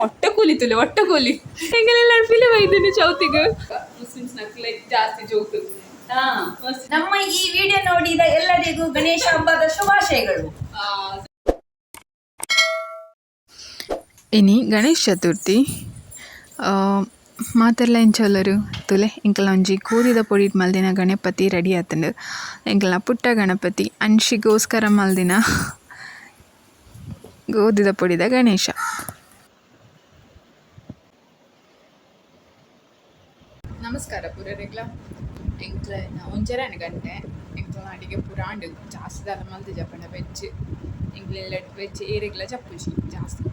ಹೊಟ್ಟೆ ಕೂಲಿತುಲೆ ಹೊಟ್ಟೆ ಕೂಲಿ ಹೆಂಗೆಲ್ಲ ಫಿಲಮ್ ಐದನೇ ಚೌತಿಗೆ ಮುಸ್ಲಿಮ್ಸ್ ಲೈಕ್ ಜಾಸ್ತಿ ಜೋಕ್. ನಮ್ಮ ಈ ವಿಡಿಯೋ ನೋಡಿದ ಎಲ್ಲರಿಗೂ ಗಣೇಶ ಹಬ್ಬದ ಶುಭಾಶಯಗಳು. ಇನಿ ಗಣೇಶ ಚತುರ್ಥಿ ಮಾತೆಲ್ಲ ಎಂಚೋಲರು ತುಲೆ ಇಂಕಲ ಒಂಜಿ ಕೂದಿದ ಪೊಡಿ ಮಲ್ದಿನ ಗಣಪತಿ ರೆಡಿ ಆತಂಡು ಇಂಕಲ್ನ ಪುಟ್ಟ ಗಣಪತಿ ಅನ್ಶಿಗೋಸ್ಕರ ಮಲ್ದಿನ ಗೋದಿದ ಪೊಡಿದ ಗಣೇಶ. ನಮಸ್ಕಾರ ಪೂರರೆಗ್ಲ ಎಂಕ್ಲ ಒಂಚರನೆ ಗಂಟೆ ಎಂಕ್ಲ ಅಡಿಗೆ ಪುರಾಂಡು ಜಾಸ್ತಿ ದಲ ಮಲ್ತು ಜಪಂಡ ವೆಜ್ ಎಂಕ್ಲೆಲ್ಲ ವೆಜ್ ಏರೆಗ್ಲ ಜಪ್ಪುಜಿ ಜಾಸ್ತಿ.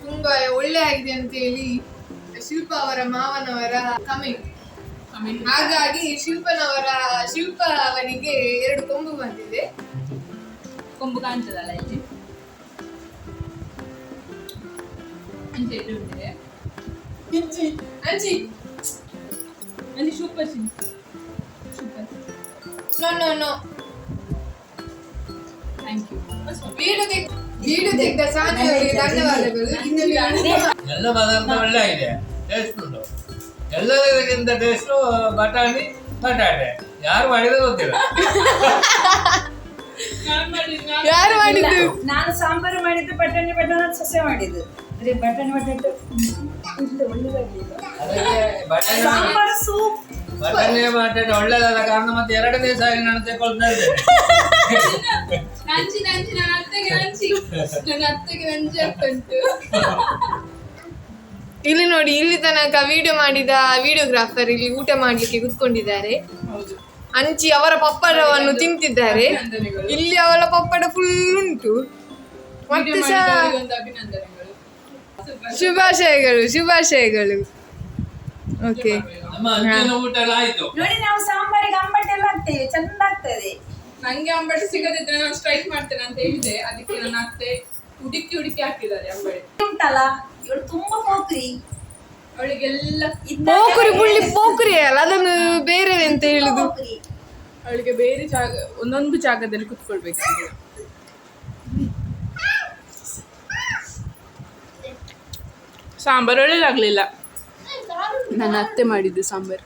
ತುಂಬಾ ಒಳ್ಳೆ ಆಗಿದೆ ಅಂತ ಹೇಳಿ ಶಿಲ್ಪ ಅವರ ಮಾವನವರ ಕಮೆಂಟ್. ಹಾಗಾಗಿ ಶಿಲ್ಪ ಅವನಿಗೆ 2 ಕೊಂಬು ಬಂದಿದೆ. ಕೊಂಬು ಕಾಣ್ತದಲ್ಲ ಇಲ್ಲಿ ಅಂಚಿ ಅಂಚಿ ಅಂಚಿ super super. No thank you. Video ತೆಗೆದ ಸಾಧನೆಯವರಿಗೆ ಧನ್ಯವಾದಗಳು. ಎಲ್ಲ ಪದಾರ್ಥ ಒಳ್ಳೆ ಆಗಿದೆ, ಟೇಸ್ಟ್ ಉಂಟು. ಎಲ್ಲದಕ್ಕಿಂತ ಟೇಸ್ಟು ಬಟಾಟೆ ಯಾರು ಮಾಡಿದ ಗೊತ್ತಿಲ್ಲ. ಯಾರು ಮಾಡಿದ್ದು? ನಾನು ಸಾಂಬಾರು ಮಾಡಿದ್ದು, ಬಟಾಣಿ ಸಸ್ಯ ಮಾಡಿದ್ದು. ಬಟಾಣಿ ಸಾಂಬಾರು ಸೂಪ್. ಬಟಾಟೆ ಒಳ್ಳೆದಾದ ಕಾರಣ ಮತ್ತೆ 2ನೇ ಸಾರಿ ನಾನು ತೆಗೊಳ್ತಾ ಇದ್ದೇನೆ. ಇಲ್ಲಿ ನೋಡಿ, ಇಲ್ಲಿ ತನಕ ವಿಡಿಯೋ ಮಾಡಿದ ವಿಡಿಯೋಗ್ರಾಫರ್ ಇಲ್ಲಿ ಊಟ ಮಾಡ್ಲಿಕ್ಕೆ ಕೂತ್ಕೊಂಡಿದ್ದಾರೆ. ಅಂಚಿ ಅವರ ಪಪ್ಪಡವನ್ನು ತಿಂತಿದ್ದಾರೆ. ಇಲ್ಲಿ ಅವರ ಪಪ್ಪಡ ಫುಲ್ ಉಂಟು. ಮತ್ತೆ ಶುಭಾಶಯಗಳು. ಓಕೆ, ನಮ್ಮ ಅಂಚಿನ ಊಟ ಎಲ್ಲ ಆಯ್ತು. ನೋಡಿ, ನಾವು ಸಾಂಬಾರಿಗೆ ಅಂಬಟ್ಟೆಲ್ಲ ಹಾಕ್ತೇವೆ, ಚಂದ ಆಗ್ತದೆ. ನಂಗೆ ಅಂಬಡಿ ಸಿಗದಿದ್ರೆ ನಾನು ಸ್ಟ್ರೈಕ್ ಮಾಡ್ತೇನೆ ಅಂತ ಹೇಳಿದೆ. ಅದಕ್ಕೆ ನನ್ನ ಅತ್ತೆ ಹುಡುಕಿ ಹಾಕಿದ್ದಾರೆ ಅಂಬಡಿ. ಉಂಟಲ್ಲ, ಇವಳು ತುಂಬಾ ಪೋಕ್ರಿ. ಅವಳಿಗೆಲ್ಲ ಪೋಕ್ರಿ ಅಲ್ಲ, ಅದನ್ನು ಬೇರೆ ಅಂತ ಹೇಳುದು. ಪೋಕ್ರಿ. ಅವಳಿಗೆ ಬೇರೆ ಜಾಗ, ಒಂದೊಂದು ಜಾಗದಲ್ಲಿ ಕುತ್ಕೊಳ್ಬೇಕು. ಸಾಂಬಾರು ಒಳ್ಳೆದಾಗ್ಲಿಲ್ಲ. ನನ್ನ ಅತ್ತೆ ಮಾಡಿದ್ದು ಸಾಂಬಾರು.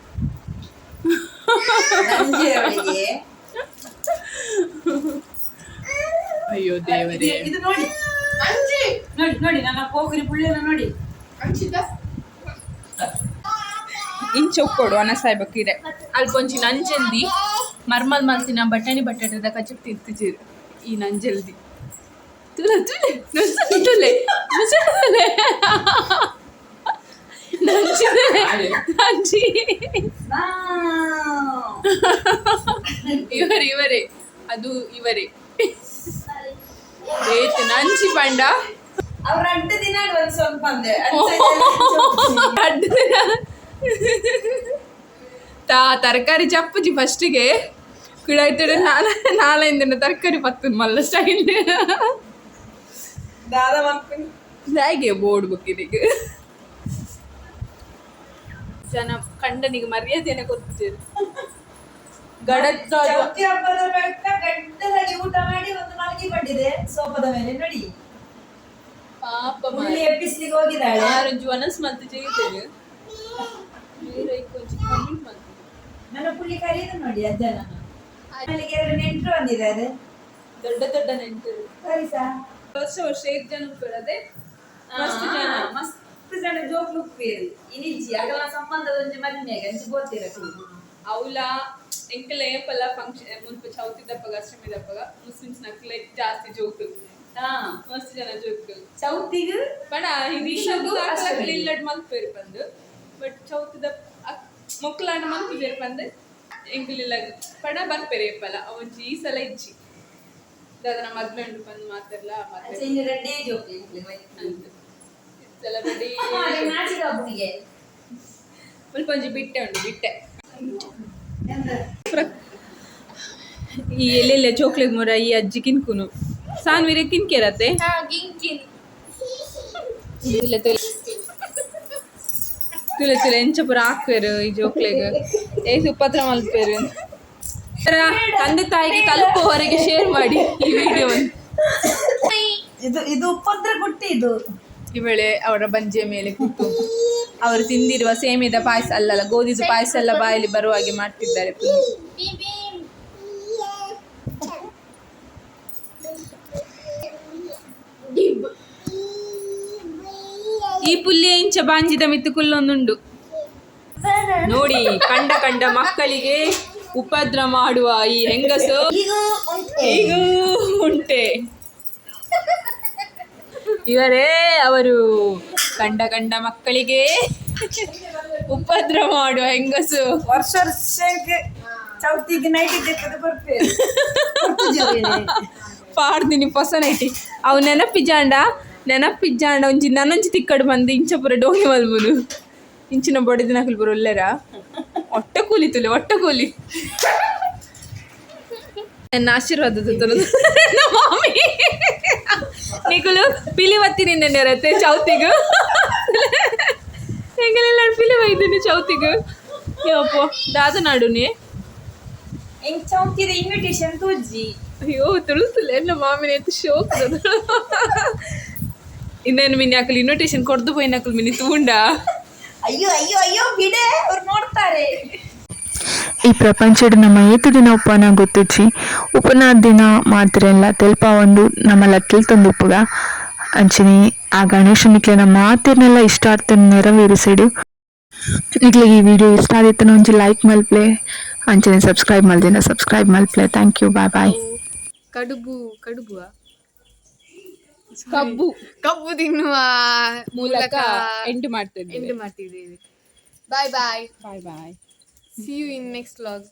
ಅಯ್ಯೋ ದೇವರೇ, ಇದು ನೋಡಿ ನೋಡಿ ನನ್ನ ಪೋಕರಿ ಪುಳ್ಳೆಲ್ಲ ನೋಡಿ. ಇಂಚು ಕೊಡು ಅನ್ನ ಸಾಯ್ಬೇಕಿರೆ ಅಲ್ಪೊಂಚಿ ನಂಜಲ್ದಿ ಮರ್ಮಲ್ ಮಲ್ತಿನ ಬಟಾಣಿ ಬಟಾಟದ ಕಚ್ಚಕ್ ತಿರ್ತಿದ್ದೀರಿ. ಈ ನಂಜಲ್ದಿ ತುಲೆ ಇವರೇ ಅದು ಇವರೇ ಏತು ನಂಚಿ ಪಂಡ. ಅವ್ರ 2 ದಿನ ಸ್ವಲ್ಪ ತರಕಾರಿ ಚಪ್ಪುಜಿ ಫಸ್ಟಿಗೆ ಕುಡಾಯ್ತಡೆ 4 ದಿನ ತರಕಾರಿ ಪತ್ತು ಮಲ್ಲ ಸ್ಟೈಲ್ ಹೇಗೆ ಬೋರ್ಡ್ ಬುಕ್ಕಿನಿಗೆ ಜನ ಕಂಡನಿಗೆ ಮರ್ಯಾದೆನೆ ಗೊತ್ತಿರು. ಚೌತಿ ಹಬ್ಬದ ಗಡ್ಡದಾಗಿ ಊಟ ಮಾಡಿ ಒಂದು ಮಲಗಿ ಪಟ್ಟಿದೆ ಸೋಫಾದ ಮೇಲೆ ನೋಡಿ. ಪಾಪ ಎಬ್ಬಿಸ್ಲಿಕ್ಕೆ ಹೋಗಿದ್ದಾಳೆ. ಆರಂಜು ಅನಸ್ ಮತ್ತೆ ಜೈತೇನೆ ನನ್ನ ಪುಳ್ಳಿ ಕರೀದು ನೋಡಿ ಅಜ್ಜನ. ಅಲ್ಲಿಗೆ 2 ನೆಂಟರು ಬಂದಿದ್ದಾರೆ, ದೊಡ್ಡ ನೆಂಟರು. ಸರಿ ಸಾ ವರ್ಷ ಐದು ಜನ ಉಪ್ಪೇರದೆ ಮಸ್ತ್ ಜನ ಮಸ್ತ್ ಜನ ಜೋಕ್ಲು ಉಪ್ಪೇರು ಇನಿಜ್ಜಿ ಆಗಲ್ಲ ಸಂಬಂಧದ ಒಂಜಿ ಮದ್ಮೆಗ ಅಂಚಿ ಬೋತಿರ ಅವಳ ಎಂಕಲ ಏಪಲ್ಲ ಫಂಕ್ಷನ್ ಮುನ್ಪು ಚೌತಿ ದಪ್ಪಗ ಅಷ್ಟಮಿ ದಪ್ಪಗ ಮುಸ್ಲಿಮ್ಸ್ ನಕ್ಲ ಜಾಸ್ತಿ ಜೋಕ್ಲು ಮಸ್ತ್ ಜನ ಜೋಕ್ಲು ಚೌತಿಗ ಪಣ ಹಿಂದಿನದು ಇಲ್ಲಡ್ ಮಲ್ಪೇರು ಬಂದು ಬಟ್ ಚೌತಿ ದಪ್ಪ ಮೊಕ್ಕಲಾಟ ಮಲ್ಪಿದೇರು ಬಂದು ಎಂಕಲಿಲ್ಲ ಪಣ ಬರ್ಪೇರು ಏಪಲ್ಲ ಅವೊಂಜಿ ಈ ಸಲ ಇಜ್ಜಿ ದಾದನ ಮದ್ಮೆ ಉಂಡು ಬಂದು ಮಾತಾಡ್ಲ ಮತ್ತೆ ರೆಡ್ಡಿ ಜೋಕ್ಲಿ ಇತ್ತೆಲ್ಲ ರೆಡಿ ನಾಚಿಕ ಹಬ್ಬನಿಗೆ ಸ್ವಲ್ಪ ಒಂಜಿ ಬಿಟ್ಟೆ ಉಂಡು ಬಿಟ್ಟೆ ಈ ಎಲ್ಲೆಲ್ಲ ಚೋಕ್ಲೆಗ್ ಮೊರ ಈ ಅಜ್ಜಿ ಕಿನ್ಕುನು ಸಾನ್ವಿರೆ ಕಿನ್ಕೇರತ್ತೆ ತುಲೆ ತುಲೆ ಎಂಚ ಪುರ ಹಾಕ್ವೇರು ಈ ಜೋಕ್ಲೆಗ್ ಏಸು ಉಪದ್ರ ಮಲ್ಪೇರು ತಂದೆ ತಾಯಿಗೆ ತಲುಪುವವರೆಗೆ ಶೇರ್ ಮಾಡಿ ಈ ವಿಡಿಯೋವನ್ನು. ಇದು ಉಪದ್ರ ಗುಟ್ಟಿ ಇದು ಇವಳೆ ಅವರ ಬಂಜೆಯ ಮೇಲೆ ಕೂತು ಅವರು ತಿಂದಿರುವ ಸೇಮಿದ ಪಾಯಸ ಅಲ್ಲಲ್ಲ ಗೋಧಿದು ಪಾಯಸ ಎಲ್ಲ ಬಾಯಲ್ಲಿ ಬರುವ ಹಾಗೆ ಮಾಡ್ತಿದ್ದಾರೆ ಈ ಪುಲ್ಯ ಇಂಚ ಬಾಂಜಿದ ಮಿತ್ತು ಕುಲ್ಲೊಂದುಂಡು ನೋಡಿ ಕಂಡ ಮಕ್ಕಳಿಗೆ ಉಪದ್ರ ಮಾಡುವ ಈ ಹೆಂಗಸು ಈಗ ಉಂಟೆ ಇವರೇ ಅವರು ಕಂಡ ಮಕ್ಕಳಿಗೆ ಉಪದ್ರ ಮಾಡುವ ಹೆಂಗಸು ವರ್ಷಕ್ಕೆ ಚೌತಿಗೆ ನೈಟ್ ಬರ್ತೇವೆ ಪಾಡ್ದಿನಿ ಹೊಸ ನೈಟಿ ಅವು ನೆನಪಿಜಾಂಡ ಒಂಜಿ ನನ್ನೊಂಜಿ ತಿಕ್ಕಡು ಬಂದು ಇಂಚ ಪುರ ಡೋಗಿ ಮಲ್ಬುನು ಇಂಚಿನ ಬೊಡೆದು ನಕಲು ಪುರ ಒಳ್ಳೆರ ಹೊಟ್ಟೆ ಕೂಲಿ ನನ್ನ ಆಶೀರ್ವಾದ ಮಾಮಿ ನಿಕುಲು ಪಿಲಿ ಬತ್ತೀನಿ ನೆರತ್ತೆ ಚೌತಿಗು ಹೆಂಗೆಲ್ಲ ಪಿಲಿ ಬೈದಿನಿ ಚೌತಿಗು ಯಪ್ಪ ದಾದ ನಾಡುನಿ ಹೆಂಗ್ ಚೌತಿದ ಇನ್ವಿಟೇಷನ್ ತೂಜಿ ಅಯ್ಯೋ ತುಳುತ್ತಲ್ಲ ಎಲ್ಲ ಮಾಮಿನ ಎತ್ತು ಶೋಕ್ ಇನ್ನೇನು ಮಿನಿ ಹಾಕಲು ಇನ್ವಿಟೇಷನ್ ಕೊಡ್ದು ಪೋಯಿ ಹಾಕಲು ಮಿನಿ ತೂಂಡ ಅಯ್ಯೋ ಬಿಡೆ ಅವ್ರು ನೋಡ್ತಾರೆ ಈ ಪ್ರಪಂಚದ ನಮ್ಮ ಏತು ದಿನ ಉಪನ ಗೊತ್ತಿಚ್ಚಿ ಉಪನ ದಿನ ಮಾತ್ರ ಎಲ್ಲ ತೆಲ್ಪ ಒಂದು ನಮ್ಮ ಲಕ್ಕಿಲ್ ತಂದು ಉಪ್ಪುಗ ಅಂಚಿನಿ ಆ ಗಣೇಶನಿಕ್ಲೆ ನಮ್ಮ ಮಾತಿರ್ನೆಲ್ಲ ಇಷ್ಟ ಆಗ್ತಾನೆ ನೆರವೇರಿಸಿಡು ನಿಕ್ಲಿಗೆ ಈ ವಿಡಿಯೋ ಇಷ್ಟ ಆದಿತ್ತು ಒಂಜಿ ಲೈಕ್ ಮಲ್ಪ್ಲೆ ಅಂಚನೆ ಸಬ್ಸ್ಕ್ರೈಬ್ ಮಲ್ಪ್ಲೆ ಥ್ಯಾಂಕ್ ಯು ಬಾಯ್ ಕಡುಬುವ ಕಬ್ಬು ತಿನ್ನುವ ಮೂಲಕ ಎಂಡ್ ಮಾಡ್ತಿದ್ದೀವಿ ಮಾಡ್ತಿದ್ದೀವಿ ಬಾಯ್ ಬಾಯ್ see you in next vlog.